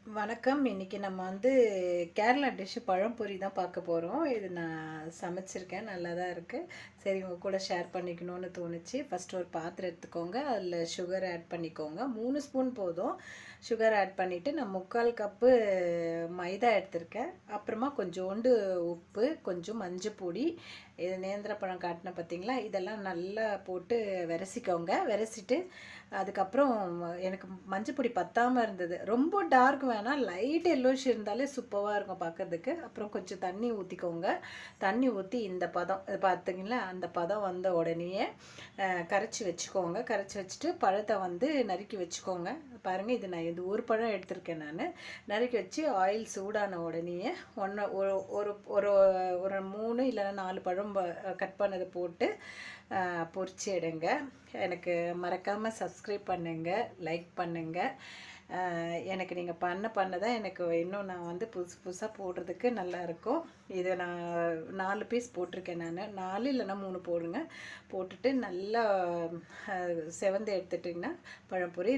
வணக்கம். இன்னைக்கு நம்ம கேரளா டிஷ் பழம்பொரி தான் பார்க்க போறோம். இது நான் சமைச்சிருக்கேன். நல்லா தான் இருக்கு. சரி உங்க கூட ஷேர் பண்ணிக்கணும்னு தோணுச்சு. ஃபர்ஸ்ட் ஒரு பாத்திரம் எடுத்துக்கோங்க. அதில் சுகர் ஆட் பண்ணிக்கோங்க. 3 ஸ்பூன் போதும். சுகர் ஆட் பண்ணிட்டு நான் 3/4 கப்பு மைதா எடுத்திருக்கேன். அப்புறமா கொஞ்சோண்டு உப்பு, கொஞ்சம் மஞ்சள் பொடி, இது நேந்திர பழம் காட்டின பார்த்தீங்களா, இதெல்லாம் நல்லா போட்டு விரசிக்கோங்க. விரசிட்டு அதுக்கப்புறம் எனக்கு மஞ்சள் பொடி பத்தாமல் இருந்தது. ரொம்ப டார்க் வேணாம், லைட் எல்லோஷ் இருந்தாலே சூப்பராக இருக்கும் பார்க்கறதுக்கு. அப்புறம் கொஞ்சம் தண்ணி ஊற்றிக்கோங்க. தண்ணி ஊற்றி இந்த பதம் பார்த்தீங்களா, அந்த பதம் வந்த உடனேயே கரைச்சி வச்சுக்கோங்க. கரைச்சி வச்சுட்டு பழத்தை நறுக்கி வச்சுக்கோங்க. பாருங்கள், இது ஒரு பழம் எடுத்திருக்கேன் நான். நறுக்கி வச்சு ஆயில் சூடான உடனேயே ஒரு ஒரு ஒரு ஒரு 3 இல்லைன்னா 4 பழம் கட் பண்ணதை போட்டு பொரிச்சு எடுங்க. எனக்கு மறக்காமல் சப்ஸ்கிரைப் பண்ணுங்கள், லைக் பண்ணுங்கள். எனக்கு நீங்கள் பண்ண தான் எனக்கு இன்னும் நான் புதுசு புதுசாக போடுறதுக்கு நல்லாயிருக்கும். இதை நான் 4 பீஸ் போட்டிருக்கேன். நான் 4 இல்லைன்னா 3 போடுங்க. போட்டுட்டு நல்லா செவந்து எடுத்துட்டிங்கன்னா பழம்பொரி